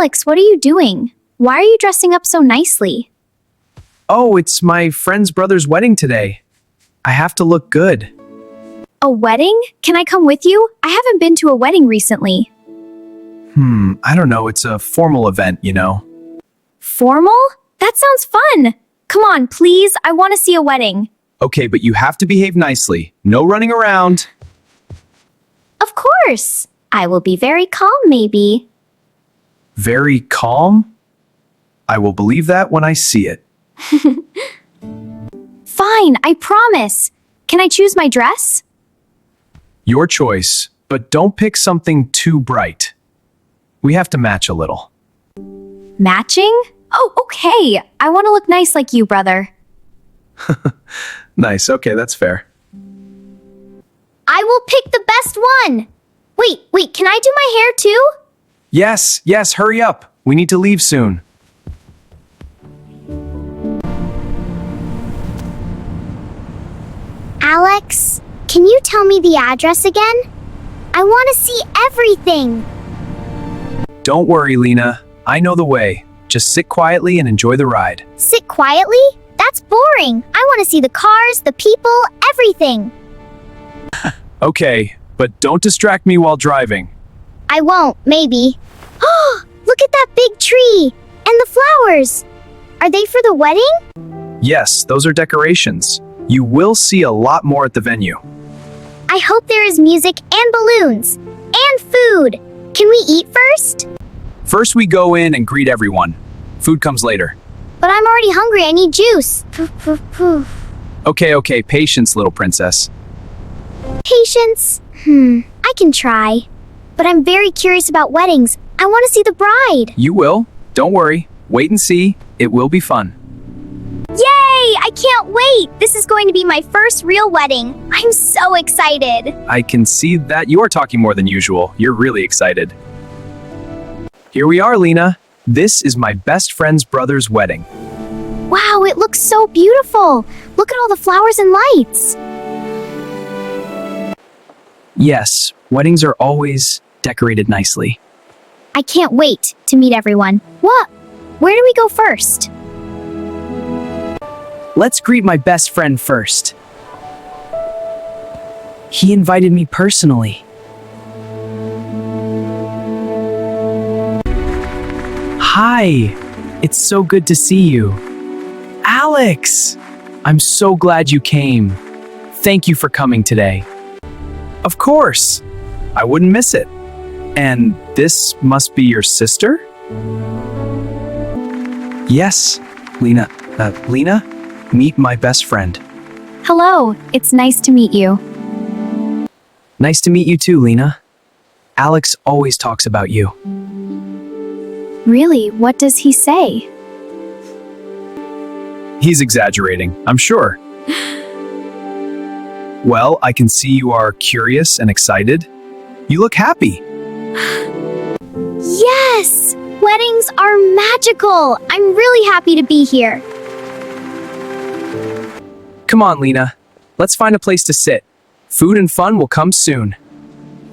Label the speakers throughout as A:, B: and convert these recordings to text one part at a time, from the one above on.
A: Alex, what are you doing? Why are you dressing up so nicely?
B: Oh, it's my friend's brother's wedding today. I have to look good.
A: A wedding? Can I come with you? I haven't been to a wedding recently.
B: I don't know. It's a formal event, you know.
A: Formal? That sounds fun. Come on, please. I want to see a wedding.
B: Okay, but you have to behave nicely. No running around.
A: Of course. I will be very calm, maybe.
B: Very calm? I will believe that when I see it.
A: Fine, I promise. Can I choose my dress?
B: Your choice, but don't pick something too bright. We have to match a little.
A: Matching? Oh, okay. I want to look nice like you, brother.
B: Nice, okay, that's fair.
A: I will pick the best one. Wait, can I do my hair too?
B: Yes, hurry up. We need to leave soon.
C: Alex, can you tell me the address again? I want to see everything.
B: Don't worry, Lina. I know the way. Just sit quietly and enjoy the ride.
C: Sit quietly? That's boring. I want to see the cars, the people, everything.
B: Okay, but don't distract me while driving.
C: I won't, maybe. Oh, look at that big tree! And the flowers! Are they for the wedding?
B: Yes, those are decorations. You will see a lot more at the venue.
C: I hope there is music and balloons. And food. Can we eat first?
B: First, we go in and greet everyone. Food comes later.
C: But I'm already hungry. I need juice.
B: Okay, patience, little princess.
C: Patience? I can try. But I'm very curious about weddings. I want to see the bride.
B: You will. Don't worry. Wait and see. It will be fun.
C: Yay! I can't wait! This is going to be my first real wedding. I'm so excited.
B: I can see that you are talking more than usual. You're really excited. Here we are, Lina. This is my best friend's brother's wedding.
C: Wow, it looks so beautiful. Look at all the flowers and lights.
B: Yes, weddings are always decorated nicely.
C: I can't wait to meet everyone. What? Where do we go first?
D: Let's greet my best friend first. He invited me personally. Hi, it's so good to see you. Alex! I'm so glad you came. Thank you for coming today.
B: Of course. I wouldn't miss it. And this must be your sister? Yes, Lina. Lina, meet my best friend.
A: Hello, it's nice to meet you.
D: Nice to meet you too, Lina. Alex always talks about you.
A: Really, what does he say?
B: He's exaggerating, I'm sure. Well, I can see you are curious and excited. You look happy.
C: Yes! Weddings are magical. I'm really happy to be here.
B: Come on, Lina. Let's find a place to sit. Food and fun will come soon.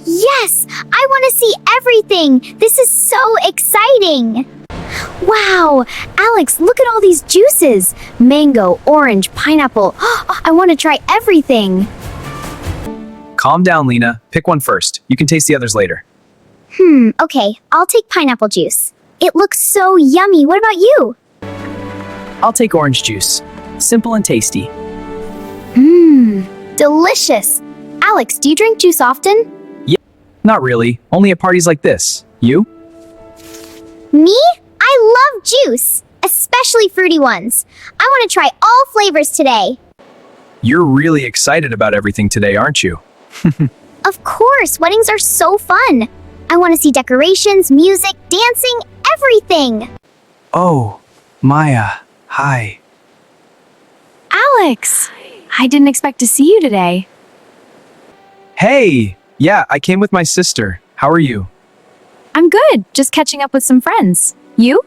C: Yes! I want to see everything! This is so exciting! Wow! Alex, look at all these juices! Mango, orange, pineapple. I want to try everything!
B: Calm down, Lina. Pick one first. You can taste the others later.
C: Okay. I'll take pineapple juice. It looks so yummy. What about you?
D: I'll take orange juice. Simple and tasty.
A: Delicious. Alex, do you drink juice often?
B: Not really. Only at parties like this. You?
C: Me? I love juice, especially fruity ones. I want to try all flavors today.
B: You're really excited about everything today, aren't you?
C: Of course, weddings are so fun. I want to see decorations, music, dancing, everything.
B: Oh, Maya. Hi.
A: Alex! I didn't expect to see you today.
B: Hey! Yeah, I came with my sister. How are you?
A: I'm good, just catching up with some friends. You?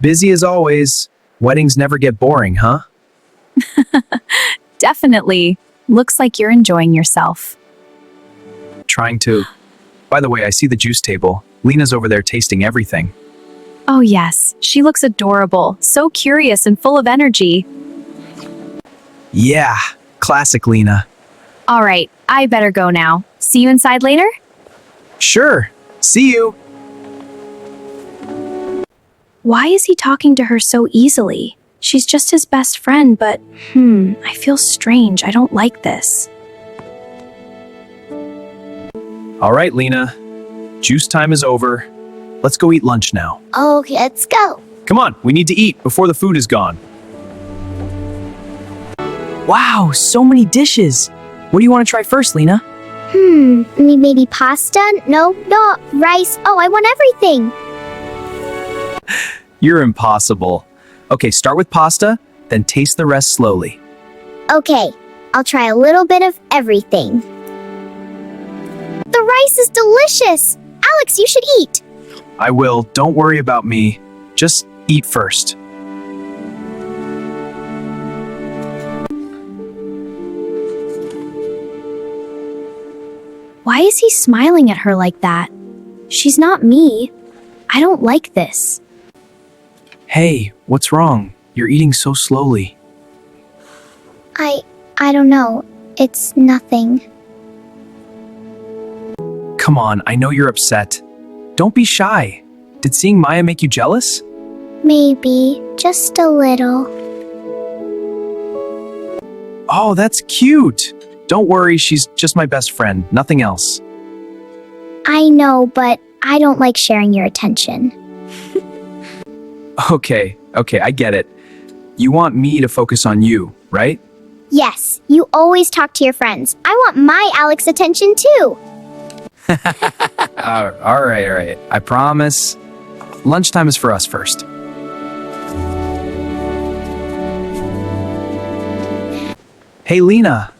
B: Busy as always. Weddings never get boring, huh?
A: Definitely. Looks like you're enjoying yourself.
B: Trying to. By the way, I see the juice table. Lina's over there tasting everything.
C: Oh yes, she looks adorable, so curious and full of energy.
B: Yeah, classic Lina.
C: All right, I better go now. See you inside later?
B: Sure. See you.
C: Why is he talking to her so easily? She's just his best friend, but I feel strange. I don't like this.
B: All right, Lina. Juice time is over. Let's go eat lunch now.
A: Okay, let's go.
B: Come on, we need to eat before the food is gone.
D: Wow, so many dishes. What do you want to try first, Lina?
A: Maybe pasta? No, rice. Oh, I want everything.
B: You're impossible. Okay, start with pasta, then taste the rest slowly.
A: Okay, I'll try a little bit of everything. The rice is delicious. Alex, you should eat.
B: I will. Don't worry about me. Just eat first.
C: Why is he smiling at her like that? She's not me. I don't like this.
B: Hey, what's wrong? You're eating so slowly.
A: I don't know. It's nothing.
B: Come on, I know you're upset. Don't be shy. Did seeing Maya make you jealous?
A: Maybe, just a little.
B: Oh, that's cute. Don't worry, she's just my best friend, nothing else.
A: I know, but I don't like sharing your attention.
B: Okay, I get it. You want me to focus on you, right?
A: Yes, you always talk to your friends. I want my Alex attention too.
B: All right. I promise. Lunchtime is for us first. Hey, Lina.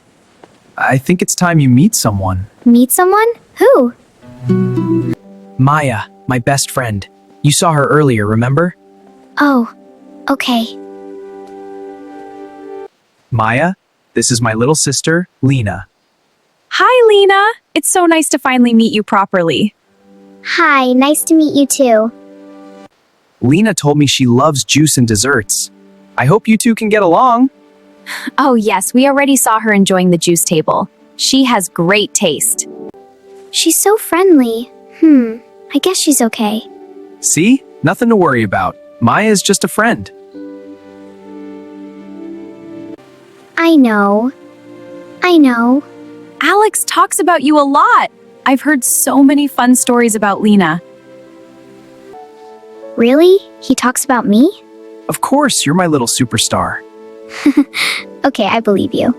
B: I think it's time you meet someone.
A: Meet someone? Who?
D: Maya, my best friend. You saw her earlier, remember?
A: Oh, okay.
B: Maya, this is my little sister, Lina.
C: Hi, Lina. It's so nice to finally meet you properly.
A: Hi, nice to meet you too.
B: Lina told me she loves juice and desserts. I hope you two can get along.
C: Oh, yes, we already saw her enjoying the juice table. She has great taste.
A: She's so friendly. I guess she's okay.
B: See? Nothing to worry about. Maya is just a friend.
A: I know.
C: Alex talks about you a lot. I've heard so many fun stories about Lina.
A: Really? He talks about me?
B: Of course, you're my little superstar.
A: Okay, I believe you.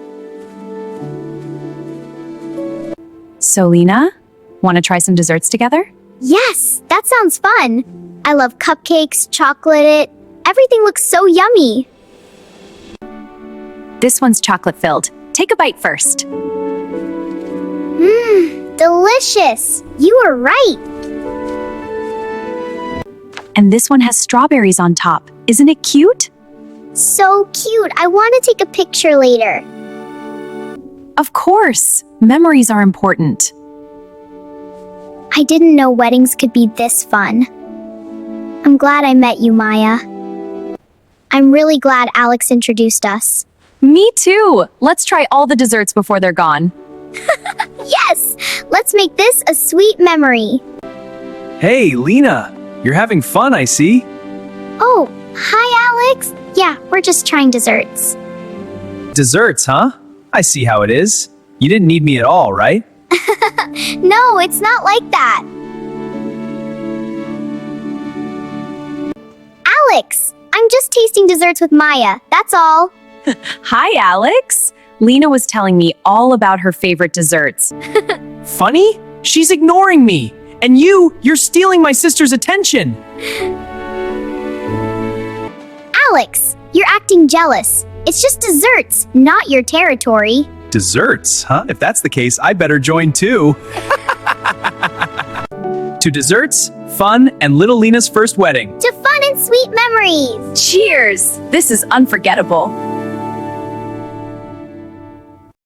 C: So, Lina, want to try some desserts together?
A: Yes, that sounds fun. I love cupcakes, chocolate. Everything looks so yummy.
C: This one's chocolate filled. Take a bite first.
A: Delicious. You were right.
C: And this one has strawberries on top. Isn't it cute?
A: So cute. I want to take a picture later.
C: Of course. Memories are important.
A: I didn't know weddings could be this fun. I'm glad I met you, Maya. I'm really glad Alex introduced us.
C: Me too. Let's try all the desserts before they're gone.
A: Yes! Let's make this a sweet memory.
B: Hey, Lina. You're having fun, I see.
A: Oh, hi, Alex. Yeah, we're just trying desserts.
B: Desserts, huh? I see how it is. You didn't need me at all, right?
A: No, it's not like that. Alex, I'm just tasting desserts with Maya. That's all.
C: Hi, Alex. Lina was telling me all about her favorite desserts.
D: Funny? She's ignoring me. And you're stealing my sister's attention.
A: Alex, you're acting jealous. It's just desserts, not your territory.
B: Desserts, huh? If that's the case, I better join too. To desserts, fun, and little Lina's first wedding.
A: To fun and sweet memories.
C: Cheers! This is unforgettable.